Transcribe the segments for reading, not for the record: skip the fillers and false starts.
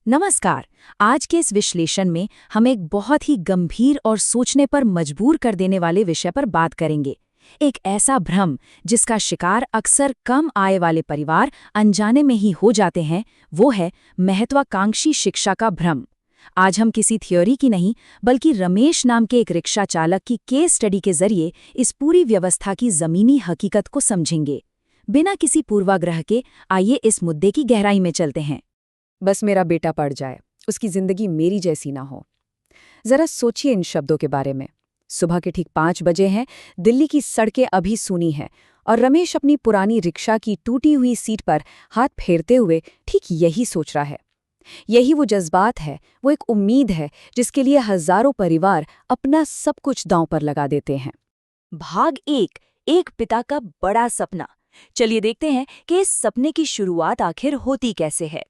नमस्कार। आज के इस विश्लेषण में हम एक बहुत ही गंभीर और सोचने पर मजबूर कर देने वाले विषय पर बात करेंगे। एक ऐसा भ्रम जिसका शिकार अक्सर कम आय वाले परिवार अनजाने में ही हो जाते हैं, वो है महत्वाकांक्षी शिक्षा का भ्रम। आज हम किसी थ्योरी की नहीं, बल्कि रमेश नाम के एक रिक्शा चालक की केस स्टडी के जरिए इस पूरी व्यवस्था की जमीनी हकीकत को समझेंगे। बिना किसी पूर्वाग्रह के आइए इस मुद्दे की गहराई में चलते हैं। बस मेरा बेटा पढ़ जाए, उसकी जिंदगी मेरी जैसी ना हो। जरा सोचिए इन शब्दों के बारे में। सुबह के ठीक 5 बजे हैं, दिल्ली की सड़कें अभी सूनी हैं और रमेश अपनी पुरानी रिक्शा की टूटी हुई सीट पर हाथ फेरते हुए ठीक यही सोच रहा है। यही वो जज्बात है, वो एक उम्मीद है जिसके लिए हजारों परिवार अपना सब कुछ दांव पर लगा देते हैं। भाग एक पिता का बड़ा सपना। चलिए देखते हैं कि इस सपने की शुरुआत आखिर होती कैसे है।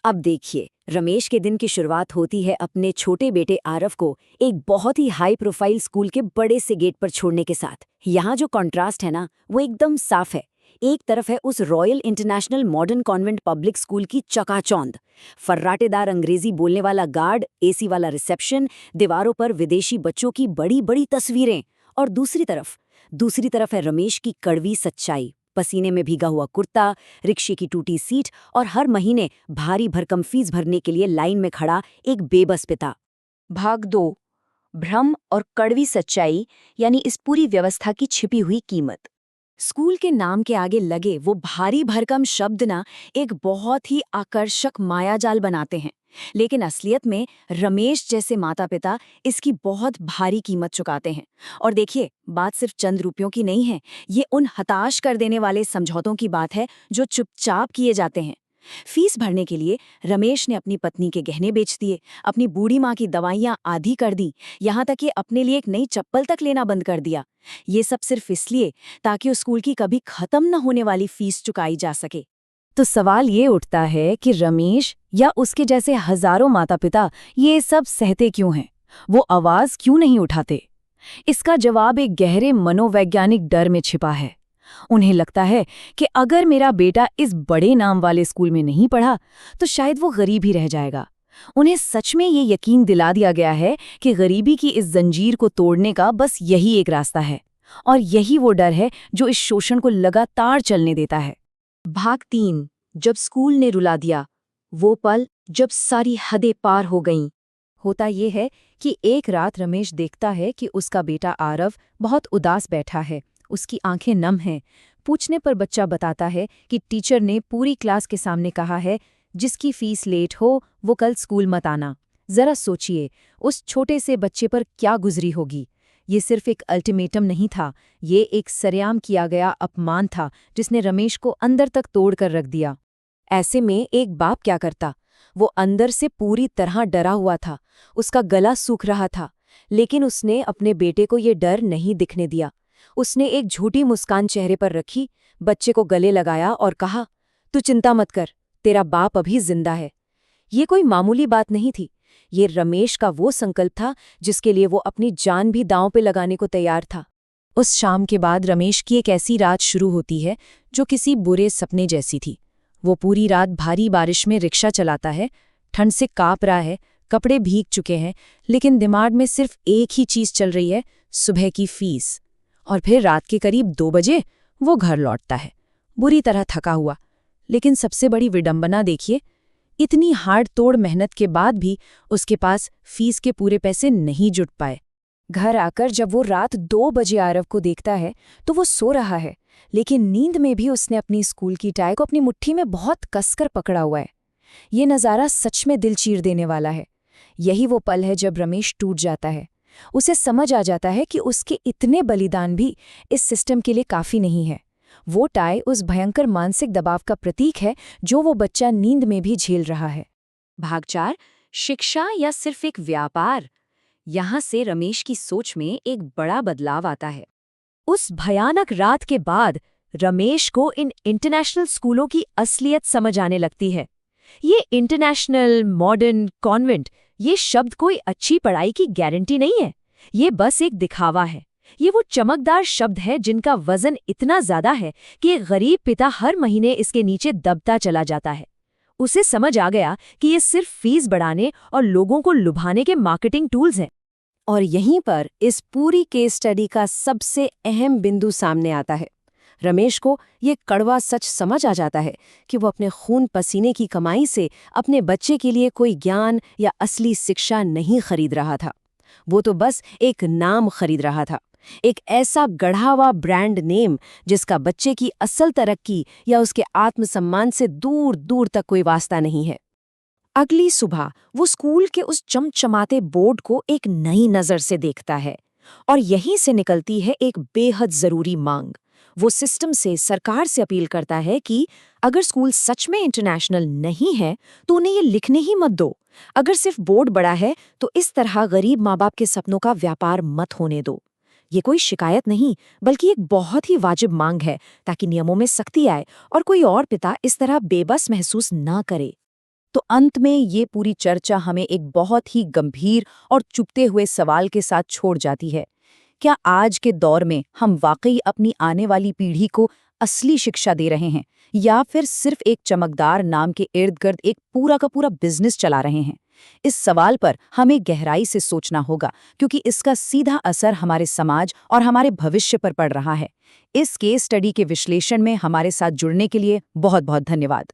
अब देखिए, रमेश के दिन की शुरुआत होती है अपने छोटे बेटे आरव को एक बहुत ही हाई प्रोफाइल स्कूल के बड़े से गेट पर छोड़ने के साथ। यहाँ जो कॉन्ट्रास्ट है ना, वो एकदम साफ है। एक तरफ है उस royal international modern convent public school की चकाचौंध, फर्राटेदार अंग्रेजी बोलने वाला गार्ड, एसी वाला रिसेप्शन, दीवारों पर विदेशी बच्चों की बड़ी बड़ी तस्वीरें। और दूसरी तरफ है रमेश की कड़वी सच्चाई, पसीने में भीगा हुआ कुर्ता, रिक्शे की टूटी सीट और हर महीने भारी भरकम फीस भरने के लिए लाइन में खड़ा एक बेबस पिता। भाग 2, भ्रम और कड़वी सच्चाई, यानी इस पूरी व्यवस्था की छिपी हुई कीमत। स्कूल के नाम के आगे लगे वो भारी भरकम शब्द ना एक बहुत ही आकर्षक मायाजाल बनाते हैं, लेकिन असलियत में रमेश जैसे माता पिता इसकी बहुत भारी कीमत चुकाते हैं। और देखिए, बात सिर्फ चंद रुपयों की नहीं है, ये उन हताश कर देने वाले समझौतों की बात है जो चुपचाप किए जाते हैं। फीस भरने के लिए रमेश ने अपनी पत्नी के गहने बेच दिए, अपनी बूढ़ी माँ की दवाइयाँ आधी कर दी, यहाँ तक कि अपने लिए एक नई चप्पल तक लेना बंद कर दिया। ये सब सिर्फ इसलिए ताकि उस स्कूल की कभी खत्म न होने वाली फीस चुकाई जा सके। तो सवाल ये उठता है कि रमेश या उसके जैसे हजारों माता पिता ये सब सहते क्यों हैं? वो आवाज क्यों नहीं उठाते? इसका जवाब एक गहरे मनोवैज्ञानिक डर में छिपा है। उन्हें लगता है कि अगर मेरा बेटा इस बड़े नाम वाले स्कूल में नहीं पढ़ा तो शायद वो गरीब ही रह जाएगा। उन्हें सच में ये यकीन दिला दिया गया है कि गरीबी की इस जंजीर को तोड़ने का बस यही एक रास्ता है, और यही वो डर है जो इस शोषण को लगातार चलने देता है। भाग 3, जब स्कूल ने रुला दिया, वो पल जब सारी हदें पार हो गईं। होता ये है कि एक रात रमेश देखता है कि उसका बेटा आरव बहुत उदास बैठा है, उसकी आंखें नम हैं। पूछने पर बच्चा बताता है कि टीचर ने पूरी क्लास के सामने कहा है, जिसकी फीस लेट हो वो कल स्कूल मत आना। जरा सोचिए, उस छोटे से बच्चे पर क्या गुजरी होगी। ये सिर्फ एक अल्टीमेटम नहीं था, ये एक सरेआम किया गया अपमान था जिसने रमेश को अंदर तक तोड़ कर रख दिया। ऐसे में एक बाप क्या करता? वो अंदर से पूरी तरह डरा हुआ था, उसका गला सूख रहा था, लेकिन उसने अपने बेटे को ये डर नहीं दिखने दिया। उसने एक झूठी मुस्कान चेहरे पर रखी, बच्चे को गले लगाया और कहा, तू चिंता मत कर, तेरा बाप अभी जिंदा है। ये कोई मामूली बात नहीं थी, ये रमेश का वो संकल्प था जिसके लिए वो अपनी जान भी दांव पे लगाने को तैयार था। उस शाम के बाद रमेश की एक ऐसी रात शुरू होती है जो किसी बुरे सपने जैसी थी। वो पूरी रात भारी बारिश में रिक्शा चलाता है, ठंड से कांप रहा है, कपड़े भीग चुके हैं, लेकिन दिमाग में सिर्फ एक ही चीज चल रही है, सुबह की फीस। और फिर रात के करीब 2 बजे वो घर लौटता है, बुरी तरह थका हुआ। लेकिन सबसे बड़ी विडंबना देखिए, इतनी हार्ड तोड़ मेहनत के बाद भी उसके पास फीस के पूरे पैसे नहीं जुट पाए। घर आकर जब वो रात 2 बजे आरव को देखता है तो वो सो रहा है, लेकिन नींद में भी उसने अपनी स्कूल की टाई को अपनी मुट्ठी में बहुत कसकर पकड़ा हुआ है। ये नज़ारा सच में दिल चीर देने वाला है। यही वो पल है जब रमेश टूट जाता है। उसे समझ आ जाता है कि उसके इतने बलिदान भी इस सिस्टम के लिए काफ़ी नहीं है। वो टाई उस भयंकर मानसिक दबाव का प्रतीक है जो वो बच्चा नींद में भी झेल रहा है। भाग 4, शिक्षा या सिर्फ एक व्यापार। यहाँ से रमेश की सोच में एक बड़ा बदलाव आता है। उस भयानक रात के बाद रमेश को इन इंटरनेशनल स्कूलों की असलियत समझ आने लगती है। ये इंटरनेशनल, मॉडर्न, कॉन्वेंट, ये शब्द कोई अच्छी पढ़ाई की गारंटी नहीं है। ये बस एक दिखावा है। ये वो चमकदार शब्द है जिनका वजन इतना ज्यादा है कि एक गरीब पिता हर महीने इसके नीचे दबता चला जाता है। उसे समझ आ गया कि ये सिर्फ फीस बढ़ाने और लोगों को लुभाने के मार्केटिंग टूल्स हैं। और यहीं पर इस पूरी केस स्टडी का सबसे अहम बिंदु सामने आता है। रमेश को ये कड़वा सच समझ आ जाता है कि वो अपने खून पसीने की कमाई से अपने बच्चे के लिए कोई ज्ञान या असली शिक्षा नहीं खरीद रहा था। वो तो बस एक नाम खरीद रहा था, एक ऐसा गढ़ा हुआ ब्रांड नेम जिसका बच्चे की असल तरक्की या उसके आत्मसम्मान से दूर दूर तक कोई वास्ता नहीं है। अगली सुबह वो स्कूल के उस चमचमाते बोर्ड को एक नई नज़र से देखता है और यहीं से निकलती है एक बेहद ज़रूरी मांग। वो सिस्टम से, सरकार से अपील करता है कि अगर स्कूल सच में इंटरनेशनल नहीं है तो उन्हें ये लिखने ही मत दो। अगर सिर्फ बोर्ड बड़ा है तो इस तरह गरीब माँ बाप के सपनों का व्यापार मत होने दो। ये कोई शिकायत नहीं बल्कि एक बहुत ही वाजिब मांग है, ताकि नियमों में सख्ती आए और कोई और पिता इस तरह बेबस महसूस ना करे। तो अंत में ये पूरी चर्चा हमें एक बहुत ही गंभीर और चुभते हुए सवाल के साथ छोड़ जाती है। क्या आज के दौर में हम वाकई अपनी आने वाली पीढ़ी को असली शिक्षा दे रहे हैं, या फिर सिर्फ एक चमकदार नाम के इर्द गिर्द एक पूरा का पूरा बिजनेस चला रहे हैं? इस सवाल पर हमें गहराई से सोचना होगा, क्योंकि इसका सीधा असर हमारे समाज और हमारे भविष्य पर पड़ रहा है। इस केस स्टडी के विश्लेषण में हमारे साथ जुड़ने के लिए बहुत बहुत धन्यवाद।